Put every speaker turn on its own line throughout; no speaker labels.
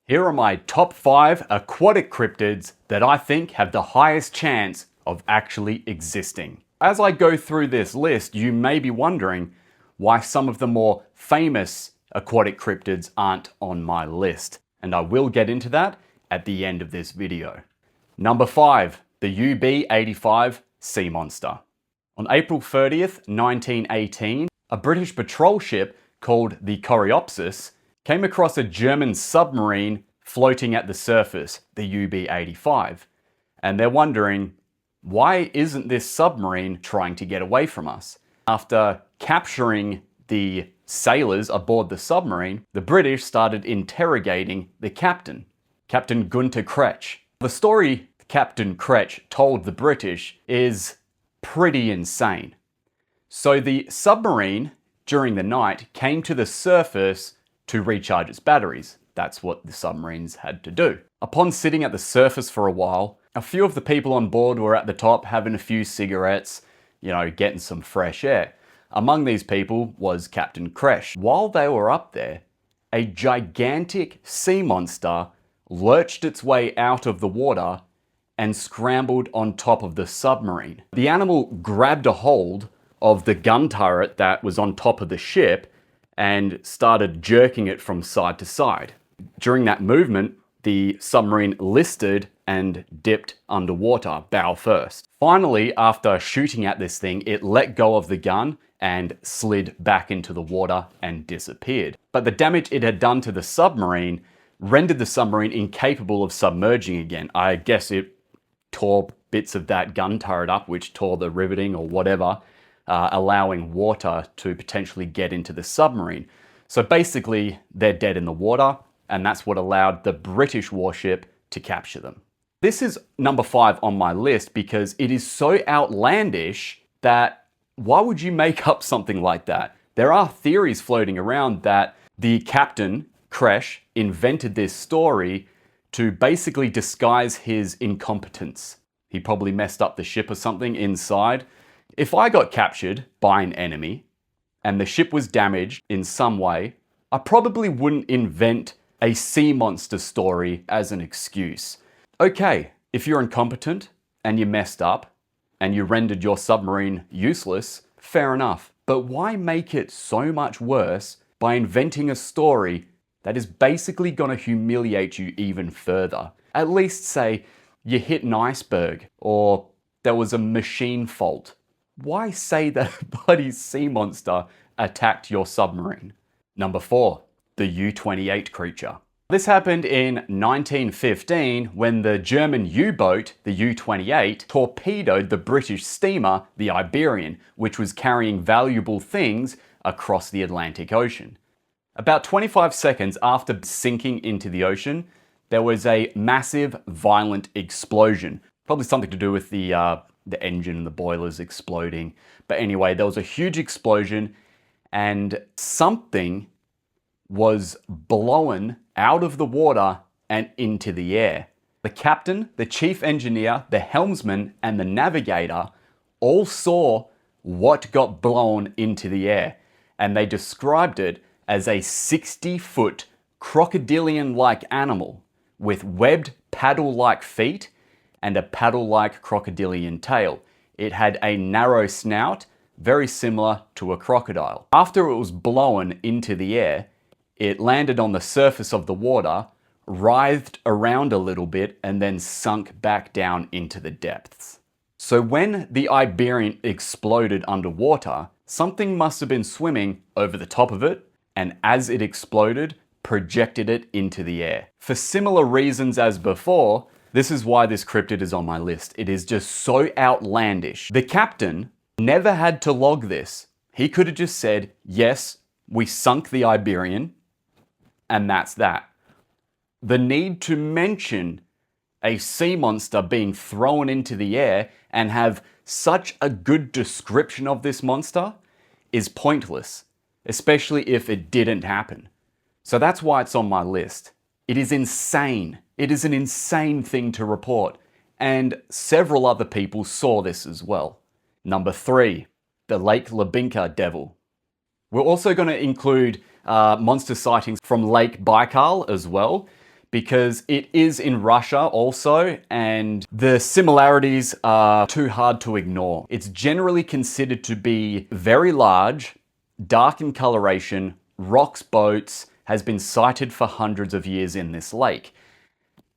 Here are my top 5 aquatic cryptids that I think have the highest chance of actually existing. As I go through this list, you may be wondering why some of the more famous aquatic cryptids aren't on my list, and I will get into that at the end of this video. Number 5, the UB85 sea monster. On April 30th, 1918, a British patrol ship called the Coreopsis came across a German submarine floating at the surface, the UB85. And they're wondering, why isn't this submarine trying to get away from us? After capturing the sailors aboard the submarine, the British started interrogating the captain, Captain Gunter Kretsch. The story Captain Kretsch told the British is pretty insane. So the submarine, during the night, came to the surface to recharge its batteries. That's what the submarines had to do. Upon sitting at the surface for a while, a few of the people on board were at the top having a few cigarettes, getting some fresh air. Among these people was Captain Kretsch. While they were up there, a gigantic sea monster lurched its way out of the water and scrambled on top of the submarine. The animal grabbed a hold of the gun turret that was on top of the ship and started jerking it from side to side. During that movement, the submarine listed and dipped underwater, bow first. Finally, after shooting at this thing, it let go of the gun and slid back into the water and disappeared. But the damage it had done to the submarine rendered the submarine incapable of submerging again. I guess it tore bits of that gun turret up, which tore the riveting or whatever, allowing water to potentially get into the submarine. So basically, they're dead in the water, and that's what allowed the British warship to capture them. This is number 5 on my list because it is so outlandish that why would you make up something like that? There are theories floating around that the captain, Kretsch, invented this story to basically disguise his incompetence. He probably messed up the ship or something inside. If I got captured by an enemy and the ship was damaged in some way, I probably wouldn't invent a sea monster story as an excuse. Okay, if you're incompetent and you messed up and you rendered your submarine useless, fair enough. But why make it so much worse by inventing a story that is basically going to humiliate you even further? At least say you hit an iceberg or there was a machine fault. Why say that a bloody sea monster attacked your submarine? Number 4, the U-28 creature. This happened in 1915 when the German U-boat, the U-28, torpedoed the British steamer, the Iberian, which was carrying valuable things across the Atlantic Ocean. About 25 seconds after sinking into the ocean, there was a massive, violent explosion. Probably something to do with the engine and the boilers exploding. But anyway, there was a huge explosion and something was blown out of the water and into the air. The captain, the chief engineer, the helmsman, and the navigator all saw what got blown into the air, and they described it as a 60-foot crocodilian-like animal with webbed paddle-like feet and a paddle-like crocodilian tail. It had a narrow snout, very similar to a crocodile. After it was blown into the air, it landed on the surface of the water, writhed around a little bit, and then sunk back down into the depths. So when the Iberian exploded underwater, something must have been swimming over the top of it, and as it exploded, projected it into the air. For similar reasons as before, this is why this cryptid is on my list. It is just so outlandish. The captain never had to log this. He could have just said, yes, we sunk the Iberian, and that's that. The need to mention a sea monster being thrown into the air and have such a good description of this monster is pointless, especially if it didn't happen. So that's why it's on my list. It is insane. It is an insane thing to report. And several other people saw this as well. Number 3, the Lake Labynkyr devil. We're also going to include monster sightings from Lake Baikal as well, because it is in Russia also, and the similarities are too hard to ignore. It's generally considered to be very large, dark in coloration, rocks boats, has been sighted for hundreds of years in this lake.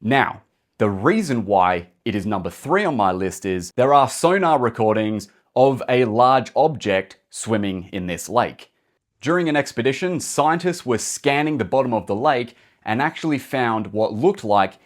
Now, the reason why it is number 3 on my list is there are sonar recordings of a large object swimming in this lake. During an expedition, scientists were scanning the bottom of the lake and actually found what looked like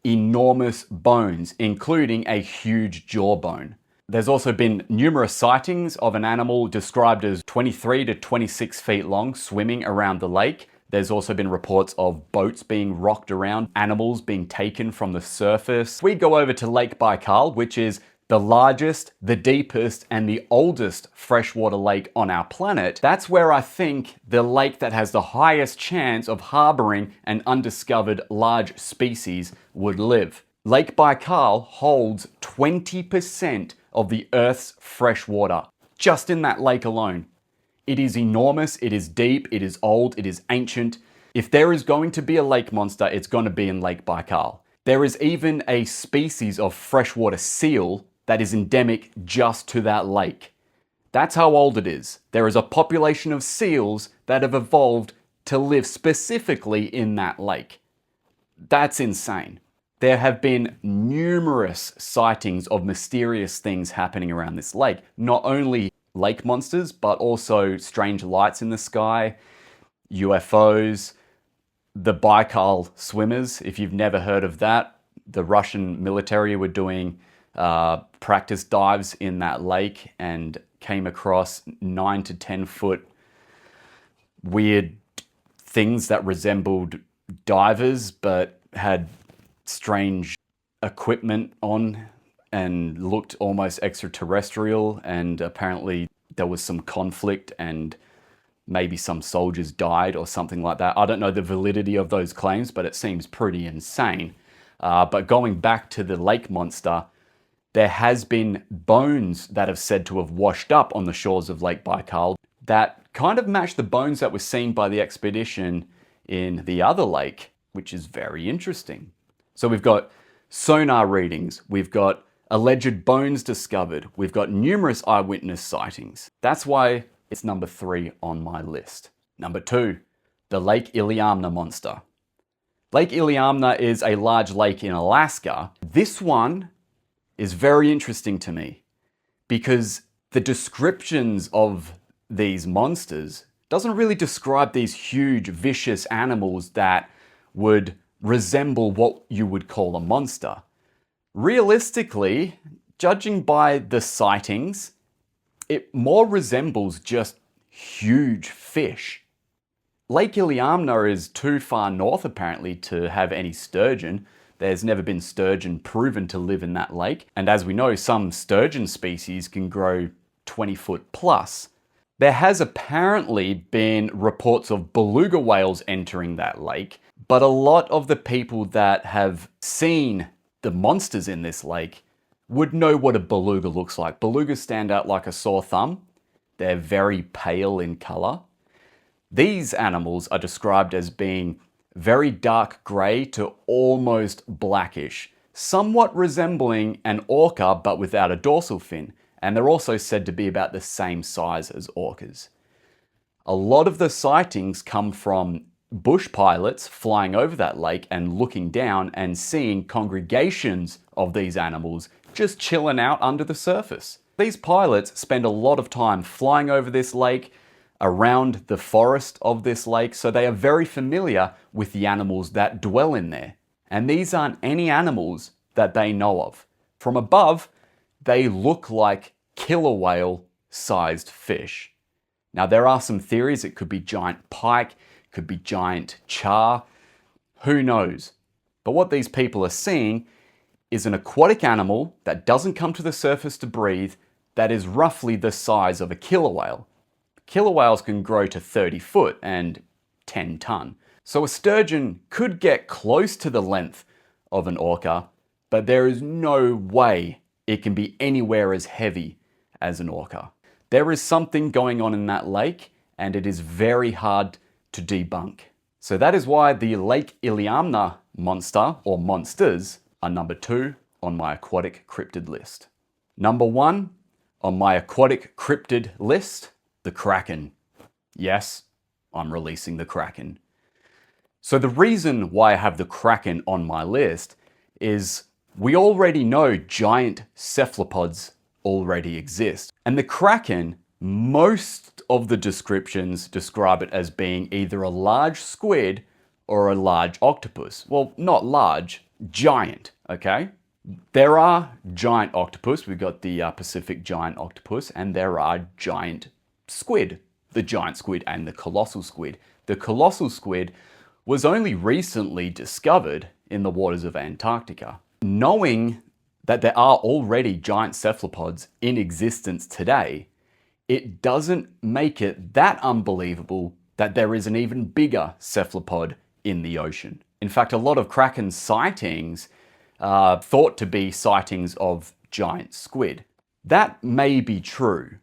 enormous bones, including a huge jawbone. There's also been numerous sightings of an animal described as 23 to 26 feet long swimming around the lake. There's also been reports of boats being rocked around, animals being taken from the surface. We go over to Lake Baikal, which is the largest, the deepest, and the oldest freshwater lake on our planet. That's where I think the lake that has the highest chance of harboring an undiscovered large species would live. Lake Baikal holds 20% of the Earth's fresh water, just in that lake alone. It is enormous, it is deep, it is old, it is ancient. If there is going to be a lake monster, it's going to be in Lake Baikal. There is even a species of freshwater seal that is endemic just to that lake. That's how old it is. There is a population of seals that have evolved to live specifically in that lake. That's insane. There have been numerous sightings of mysterious things happening around this lake. Not only lake monsters, but also strange lights in the sky, UFOs, the Baikal swimmers. If you've never heard of that, the Russian military were doing practice dives in that lake and came across 9 to 10 foot weird things that resembled divers but had strange equipment on and looked almost extraterrestrial, and apparently there was some conflict and maybe some soldiers died or something like that. I don't know the validity of those claims, but it seems pretty insane. But going back to the lake monster, there has been bones that have said to have washed up on the shores of Lake Baikal that kind of match the bones that were seen by the expedition in the other lake, which is very interesting. So we've got sonar readings, we've got alleged bones discovered, we've got numerous eyewitness sightings. That's why it's number 3 on my list. Number 2, the Lake Iliamna monster. Lake Iliamna is a large lake in Alaska. This one is very interesting to me because the descriptions of these monsters doesn't really describe these huge, vicious animals that would resemble what you would call a monster. Realistically, judging by the sightings, it more resembles just huge fish. Lake Iliamna is too far north apparently to have any sturgeon. There's never been sturgeon proven to live in that lake. And as we know, some sturgeon species can grow 20 foot plus. There has apparently been reports of beluga whales entering that lake, but a lot of the people that have seen the monsters in this lake would know what a beluga looks like. Belugas stand out like a sore thumb. They're very pale in color. These animals are described as being very dark gray to almost blackish, somewhat resembling an orca but without a dorsal fin, and they're also said to be about the same size as orcas. A lot of the sightings come from bush pilots flying over that lake and looking down and seeing congregations of these animals just chilling out under the surface. These pilots spend a lot of time flying over this lake, around the forest of this lake, so they are very familiar with the animals that dwell in there. And these aren't any animals that they know of. From above, they look like killer whale sized fish. Now there are some theories. It could be giant pike, could be giant char, who knows? But what these people are seeing is an aquatic animal that doesn't come to the surface to breathe that is roughly the size of a killer whale. Killer whales can grow to 30 foot and 10 ton. So a sturgeon could get close to the length of an orca, but there is no way it can be anywhere as heavy as an orca. There is something going on in that lake, and it is very hard to debunk. So that is why the Lake Iliamna monster or monsters are number 2 on my aquatic cryptid list. Number 1 on my aquatic cryptid list, the Kraken. Yes, I'm releasing the Kraken. So the reason why I have the Kraken on my list is we already know giant cephalopods already exist. And the Kraken, most of the descriptions describe it as being either a large squid or a large octopus. Well, not large, giant, okay? There are giant octopus. We've got the Pacific giant octopus, and there are giant squid, the giant squid and the colossal squid. The colossal squid was only recently discovered in the waters of Antarctica. Knowing that there are already giant cephalopods in existence today, it doesn't make it that unbelievable that there is an even bigger cephalopod in the ocean. In fact, a lot of Kraken sightings are thought to be sightings of giant squid. That may be true,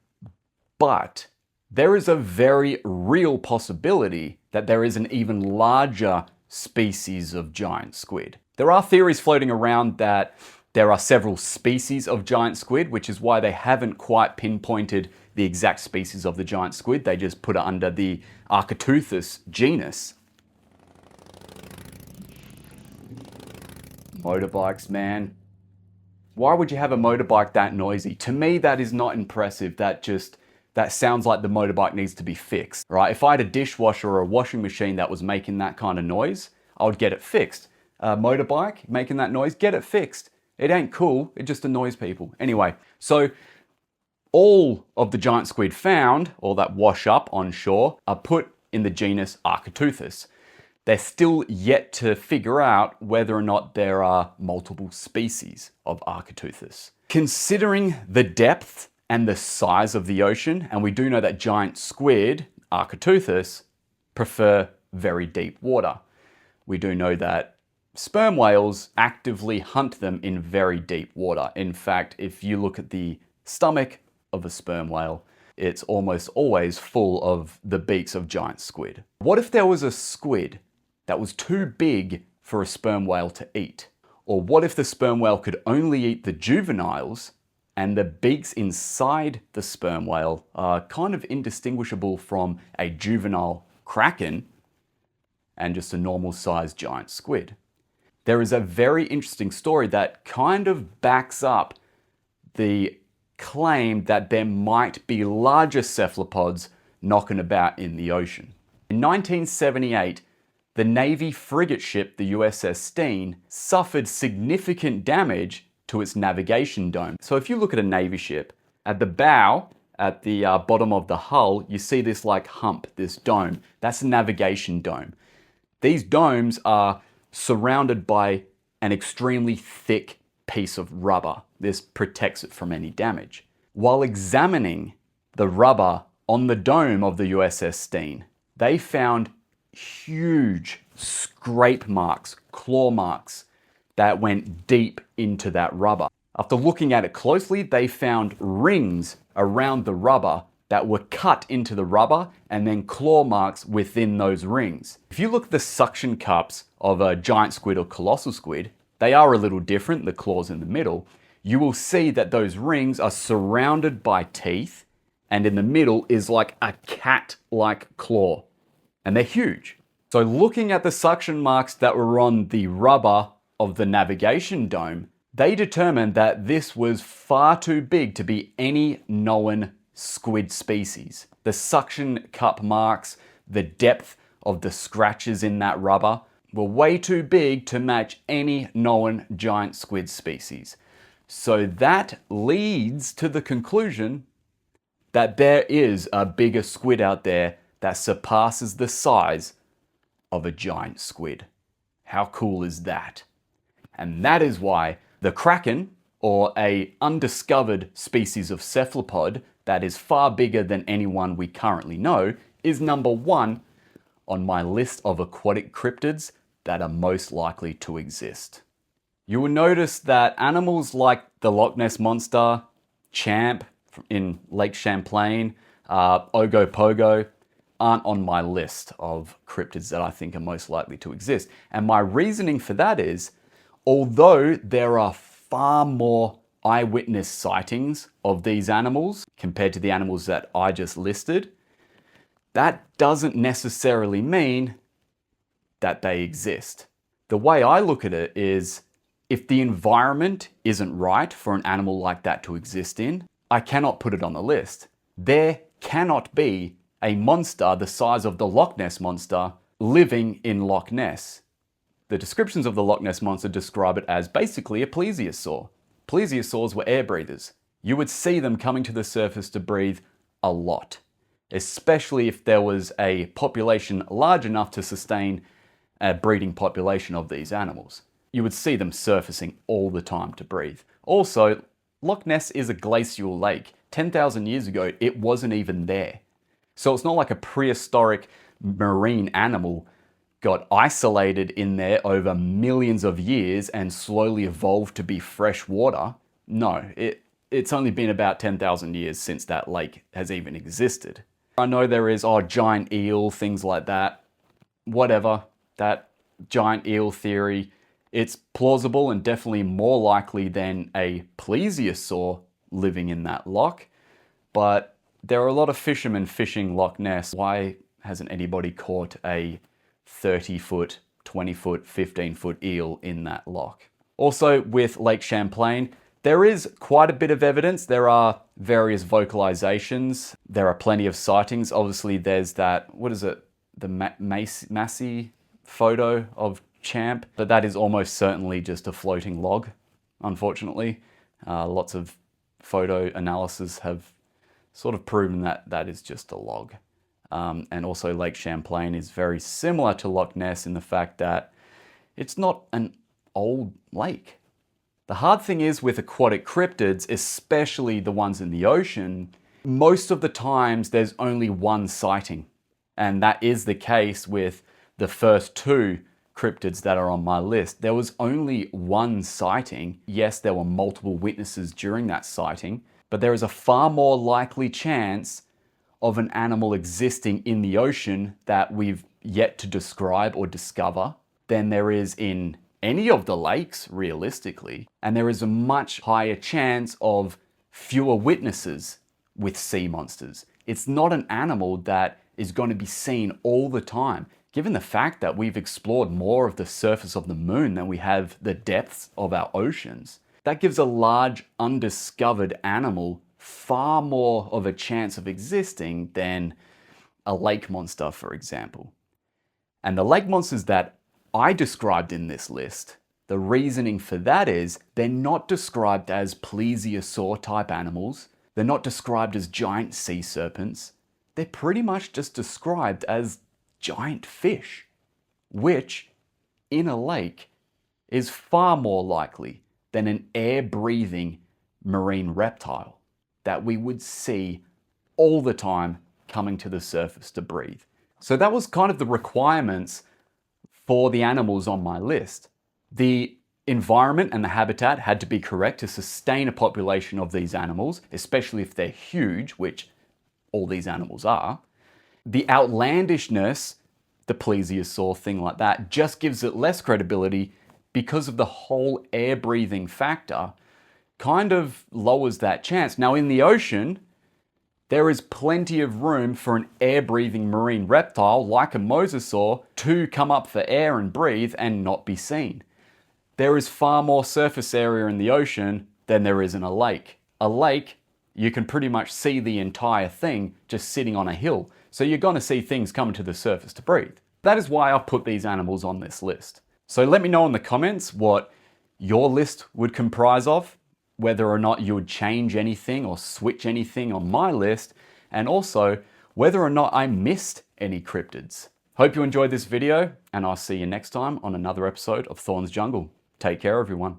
but there is a very real possibility that there is an even larger species of giant squid. There are theories floating around that there are several species of giant squid, which is why they haven't quite pinpointed the exact species of the giant squid. They just put it under the Architeuthis genus. Motorbikes, man. Why would you have a motorbike that noisy? To me, that is not impressive. That sounds like the motorbike needs to be fixed, right? If I had a dishwasher or a washing machine that was making that kind of noise, I would get it fixed. A motorbike making that noise, get it fixed. It ain't cool, it just annoys people. Anyway, so all of the giant squid found, or that wash up on shore, are put in the genus Architeuthis. They're still yet to figure out whether or not there are multiple species of Architeuthis. Considering the depth and the size of the ocean, and we do know that giant squid, Architeuthis, prefer very deep water. We do know that sperm whales actively hunt them in very deep water. In fact, if you look at the stomach of a sperm whale, it's almost always full of the beaks of giant squid. What if there was a squid that was too big for a sperm whale to eat? Or what if the sperm whale could only eat the juveniles and the beaks inside the sperm whale are kind of indistinguishable from a juvenile kraken and just a normal sized giant squid? There is a very interesting story that kind of backs up the claim that there might be larger cephalopods knocking about in the ocean. In 1978, the Navy frigate ship, the USS Steen, suffered significant damage to its navigation dome. So if you look at a Navy ship, at the bow, at the bottom of the hull, you see this like hump, this dome. That's a navigation dome. These domes are surrounded by an extremely thick piece of rubber. This protects it from any damage. While examining the rubber on the dome of the USS Steen, they found huge scrape marks, claw marks that went deep into that rubber. After looking at it closely, they found rings around the rubber that were cut into the rubber and then claw marks within those rings. If you look at the suction cups of a giant squid or colossal squid, they are a little different, the claws in the middle. You will see that those rings are surrounded by teeth, and in the middle is like a cat-like claw, and they're huge. So looking at the suction marks that were on the rubber of the navigation dome, they determined that this was far too big to be any known squid species. The suction cup marks, the depth of the scratches in that rubber were way too big to match any known giant squid species. So that leads to the conclusion that there is a bigger squid out there that surpasses the size of a giant squid. How cool is that? And that is why the Kraken, or a undiscovered species of cephalopod that is far bigger than any one we currently know, is number 1 on my list of aquatic cryptids that are most likely to exist. You will notice that animals like the Loch Ness Monster, Champ in Lake Champlain, Ogopogo, aren't on my list of cryptids that I think are most likely to exist. And my reasoning for that is, although there are far more eyewitness sightings of these animals compared to the animals that I just listed, that doesn't necessarily mean that they exist. The way I look at it is, if the environment isn't right for an animal like that to exist in, I cannot put it on the list. There cannot be a monster the size of the Loch Ness Monster living in Loch Ness. The descriptions of the Loch Ness Monster describe it as basically a plesiosaur. Plesiosaurs were air breathers. You would see them coming to the surface to breathe a lot, especially if there was a population large enough to sustain a breeding population of these animals. You would see them surfacing all the time to breathe. Also, Loch Ness is a glacial lake. 10,000 years ago, it wasn't even there. So it's not like a prehistoric marine animal got isolated in there over millions of years and slowly evolved to be fresh water. No, it's only been about 10,000 years since that lake has even existed. I know there is, giant eel, things like that. Whatever, that giant eel theory, it's plausible and definitely more likely than a plesiosaur living in that loch. But there are a lot of fishermen fishing Loch Ness. Why hasn't anybody caught a 30-foot, 20-foot, 15-foot eel in that loch? Also, with Lake Champlain, there is quite a bit of evidence. There are various vocalizations. There are plenty of sightings. Obviously, there's that, what is it? The Massey photo of Champ, but that is almost certainly just a floating log, unfortunately. Lots of photo analysis have sort of proven that that is just a log. And also Lake Champlain is very similar to Loch Ness in the fact that it's not an old lake. The hard thing is with aquatic cryptids, especially the ones in the ocean, most of the times there's only one sighting. And that is the case with the first two cryptids that are on my list. There was only one sighting. Yes, there were multiple witnesses during that sighting, but there is a far more likely chance of an animal existing in the ocean that we've yet to describe or discover than there is in any of the lakes, realistically. And there is a much higher chance of fewer witnesses with sea monsters. It's not an animal that is going to be seen all the time. Given the fact that we've explored more of the surface of the moon than we have the depths of our oceans, that gives a large undiscovered animal far more of a chance of existing than a lake monster, for example. And the lake monsters that I described in this list, the reasoning for that is they're not described as plesiosaur type animals. They're not described as giant sea serpents. They're pretty much just described as giant fish, which in a lake is far more likely than an air-breathing marine reptile that we would see all the time coming to the surface to breathe. So that was kind of the requirements for the animals on my list. The environment and the habitat had to be correct to sustain a population of these animals, especially if they're huge, which all these animals are. The outlandishness, the plesiosaur, thing like that, just gives it less credibility because of the whole air-breathing factor kind of lowers that chance. Now in the ocean, there is plenty of room for an air-breathing marine reptile like a mosasaur to come up for air and breathe and not be seen. There is far more surface area in the ocean than there is in a lake. A lake, you can pretty much see the entire thing just sitting on a hill. So you're going to see things coming to the surface to breathe. That is why I've put these animals on this list. So let me know in the comments what your list would comprise of, whether or not you would change anything or switch anything on my list, and also whether or not I missed any cryptids. Hope you enjoyed this video, and I'll see you next time on another episode of Thorn's Jungle. Take care, everyone.